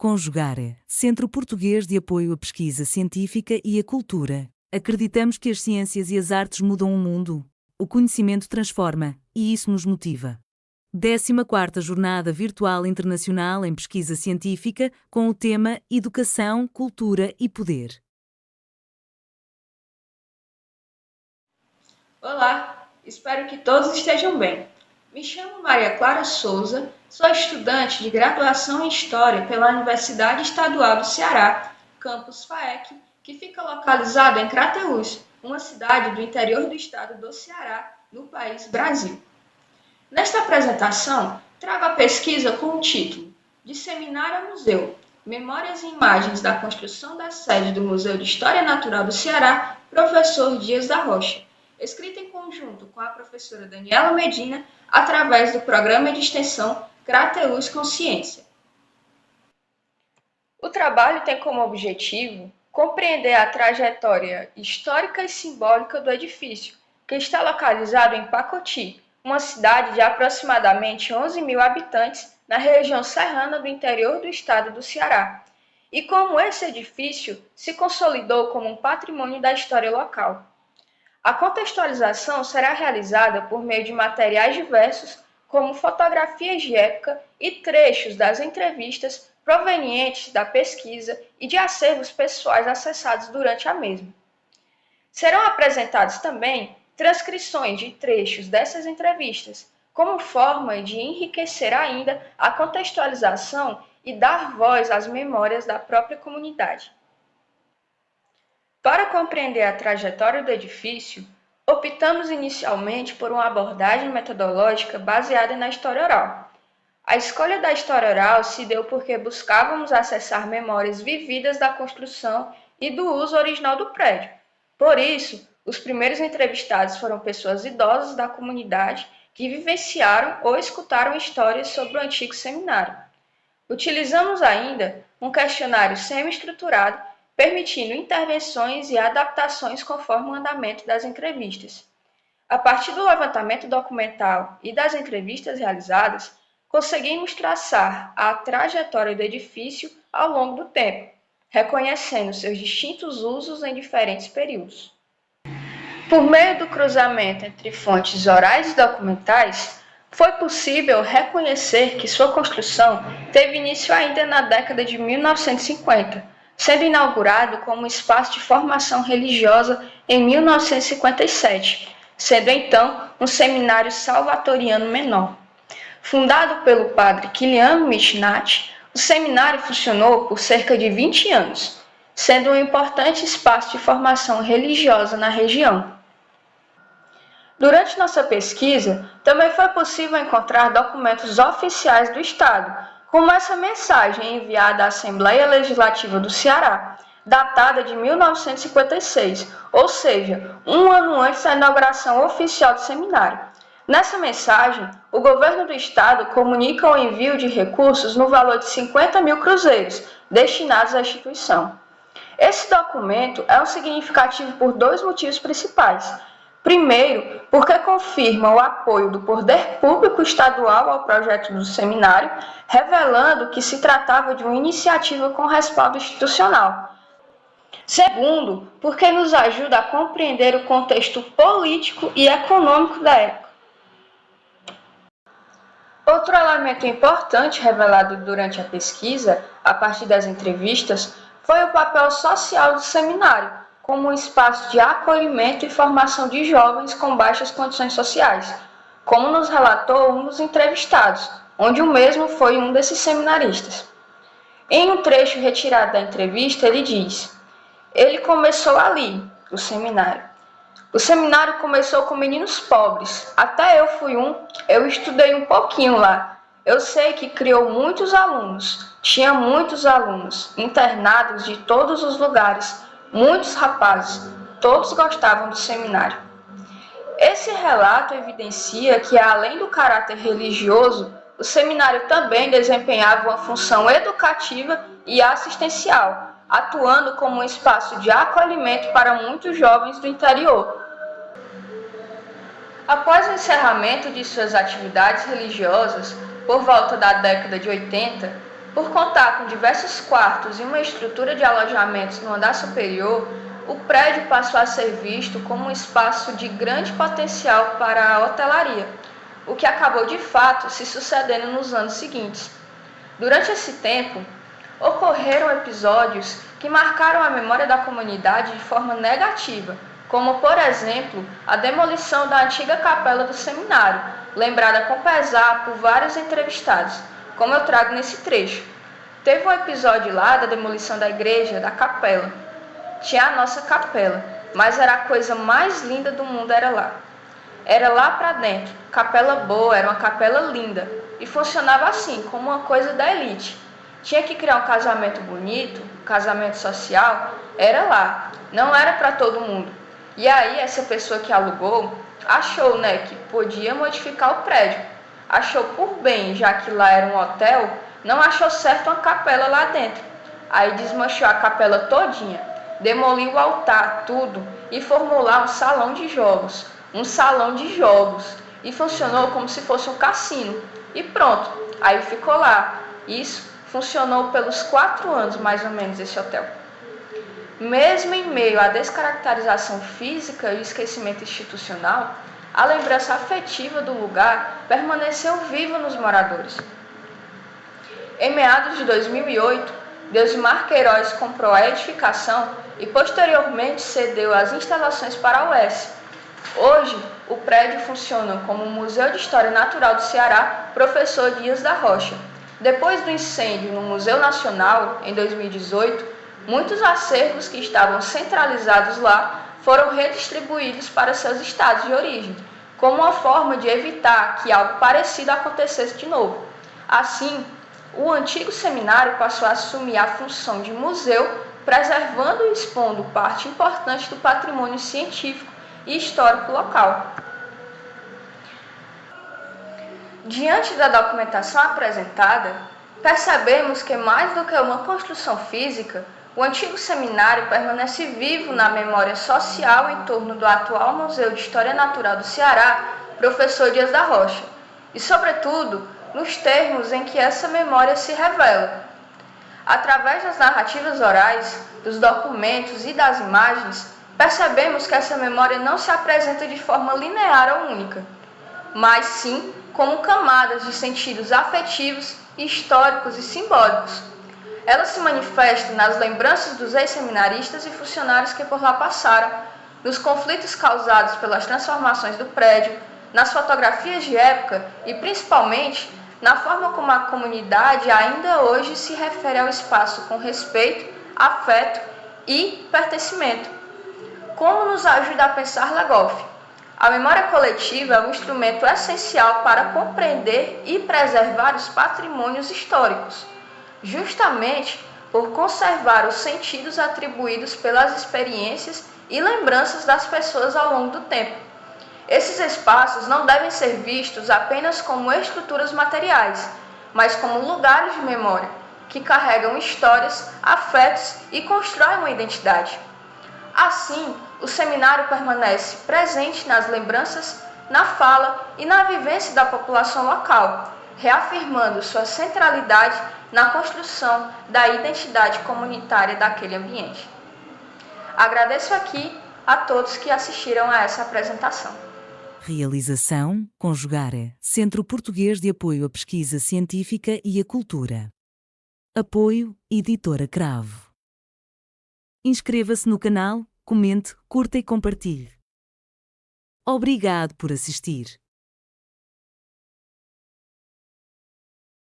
Conjugare, Centro Português de Apoio à Pesquisa Científica e à Cultura. Acreditamos que as ciências e as artes mudam o mundo. O conhecimento transforma, e isso nos motiva. 14ª Jornada Virtual Internacional em Pesquisa Científica, com o tema Educação, Cultura e Poder. Olá, espero que todos estejam bem. Me chamo Maria Clara Souza, sou estudante de graduação em História pela Universidade Estadual do Ceará, campus FAEC, que fica localizado em Crateús, uma cidade do interior do estado do Ceará, no país Brasil. Nesta apresentação, trago a pesquisa com o título De Seminário a Museu, Memórias e Imagens da Construção da Sede do Museu de História Natural do Ceará, professor Dias da Rocha, escrita em conjunto com a professora Daniela Medina, através do programa de extensão Crateús Consciência. O trabalho tem como objetivo compreender a trajetória histórica e simbólica do edifício, que está localizado em Pacoti, uma cidade de aproximadamente 11 mil habitantes na região serrana do interior do estado do Ceará, e como esse edifício se consolidou como um patrimônio da história local. A contextualização será realizada por meio de materiais diversos, como fotografias de época e trechos das entrevistas provenientes da pesquisa e de acervos pessoais acessados durante a mesma. Serão apresentados também transcrições de trechos dessas entrevistas, como forma de enriquecer ainda a contextualização e dar voz às memórias da própria comunidade. Para compreender a trajetória do edifício, optamos inicialmente por uma abordagem metodológica baseada na história oral. A escolha da história oral se deu porque buscávamos acessar memórias vividas da construção e do uso original do prédio. Por isso, os primeiros entrevistados foram pessoas idosas da comunidade que vivenciaram ou escutaram histórias sobre o antigo seminário. Utilizamos ainda um questionário semi-estruturado, permitindo intervenções e adaptações conforme o andamento das entrevistas. A partir do levantamento documental e das entrevistas realizadas, conseguimos traçar a trajetória do edifício ao longo do tempo, reconhecendo seus distintos usos em diferentes períodos. Por meio do cruzamento entre fontes orais e documentais, foi possível reconhecer que sua construção teve início ainda na década de 1950, sendo inaugurado como espaço de formação religiosa em 1957, sendo então um seminário salvatoriano menor. Fundado pelo padre Kilian Michinati, o seminário funcionou por cerca de 20 anos, sendo um importante espaço de formação religiosa na região. Durante nossa pesquisa, também foi possível encontrar documentos oficiais do Estado, como essa mensagem enviada à Assembleia Legislativa do Ceará, datada de 1956, ou seja, um ano antes da inauguração oficial do seminário. Nessa mensagem, o governo do Estado comunica o envio de recursos no valor de 50 mil cruzeiros, destinados à instituição. Esse documento é um significativo por dois motivos principais. Primeiro, porque confirma o apoio do poder público estadual ao projeto do seminário, revelando que se tratava de uma iniciativa com respaldo institucional. Segundo, porque nos ajuda a compreender o contexto político e econômico da época. Outro elemento importante revelado durante a pesquisa, a partir das entrevistas, foi o papel social do seminário, como um espaço de acolhimento e formação de jovens com baixas condições sociais, como nos relatou um dos entrevistados, onde o mesmo foi um desses seminaristas. Em um trecho retirado da entrevista, ele diz: "Ele começou ali, o seminário. O seminário começou com meninos pobres, até eu fui eu estudei um pouquinho lá. Eu sei que criou muitos alunos, tinha muitos alunos, internados de todos os lugares, muitos rapazes, todos gostavam do seminário." Esse relato evidencia que, além do caráter religioso, o seminário também desempenhava uma função educativa e assistencial, atuando como um espaço de acolhimento para muitos jovens do interior. Após o encerramento de suas atividades religiosas, por volta da década de 80, Por contar com diversos quartos e uma estrutura de alojamentos no andar superior, o prédio passou a ser visto como um espaço de grande potencial para a hotelaria, o que acabou de fato se sucedendo nos anos seguintes. Durante esse tempo, ocorreram episódios que marcaram a memória da comunidade de forma negativa, como, por exemplo, a demolição da antiga capela do seminário, lembrada com pesar por vários entrevistados, como eu trago nesse trecho. Teve um episódio lá da demolição da igreja, da capela. Tinha a nossa capela, mas era a coisa mais linda do mundo, era lá. Era lá para dentro, capela boa, era uma capela linda, e funcionava assim, como uma coisa da elite. Tinha que criar um casamento bonito, um casamento social, era lá, não era para todo mundo. E aí essa pessoa que alugou achou, que podia modificar o prédio. Achou por bem, já que lá era um hotel, não achou certo uma capela lá dentro. Aí desmanchou a capela todinha, demoliu o altar, tudo, e formou lá um salão de jogos. E funcionou como se fosse um cassino. E pronto, aí ficou lá. Isso funcionou pelos 4 anos, mais ou menos, esse hotel. Mesmo em meio à descaracterização física e o esquecimento institucional, a lembrança afetiva do lugar permaneceu viva nos moradores. Em meados de 2008, Deusimar Queiroz comprou a edificação e posteriormente cedeu as instalações para a UES. Hoje, o prédio funciona como o Museu de História Natural do Ceará, Professor Dias da Rocha. Depois do incêndio no Museu Nacional, em 2018, muitos acervos que estavam centralizados lá foram redistribuídos para seus estados de origem, como uma forma de evitar que algo parecido acontecesse de novo. Assim, o antigo seminário passou a assumir a função de museu, preservando e expondo parte importante do patrimônio científico e histórico local. Diante da documentação apresentada, percebemos que mais do que uma construção física, o antigo seminário permanece vivo na memória social em torno do atual Museu de História Natural do Ceará, Professor Dias da Rocha, e, sobretudo, nos termos em que essa memória se revela. Através das narrativas orais, dos documentos e das imagens, percebemos que essa memória não se apresenta de forma linear ou única, mas sim como camadas de sentidos afetivos, históricos e simbólicos. Ela se manifesta nas lembranças dos ex-seminaristas e funcionários que por lá passaram, nos conflitos causados pelas transformações do prédio, nas fotografias de época e, principalmente, na forma como a comunidade ainda hoje se refere ao espaço com respeito, afeto e pertencimento. Como nos ajuda a pensar Legoff? A memória coletiva é um instrumento essencial para compreender e preservar os patrimônios históricos, justamente por conservar os sentidos atribuídos pelas experiências e lembranças das pessoas ao longo do tempo. Esses espaços não devem ser vistos apenas como estruturas materiais, mas como lugares de memória, que carregam histórias, afetos e constroem uma identidade. Assim, o seminário permanece presente nas lembranças, na fala e na vivência da população local, reafirmando sua centralidade na construção da identidade comunitária daquele ambiente. Agradeço aqui a todos que assistiram a essa apresentação. Realização Conjugare, Centro Português de Apoio à Pesquisa Científica e à Cultura. Apoio Editora Cravo. Inscreva-se no canal, comente, curta e compartilhe. Obrigado por assistir.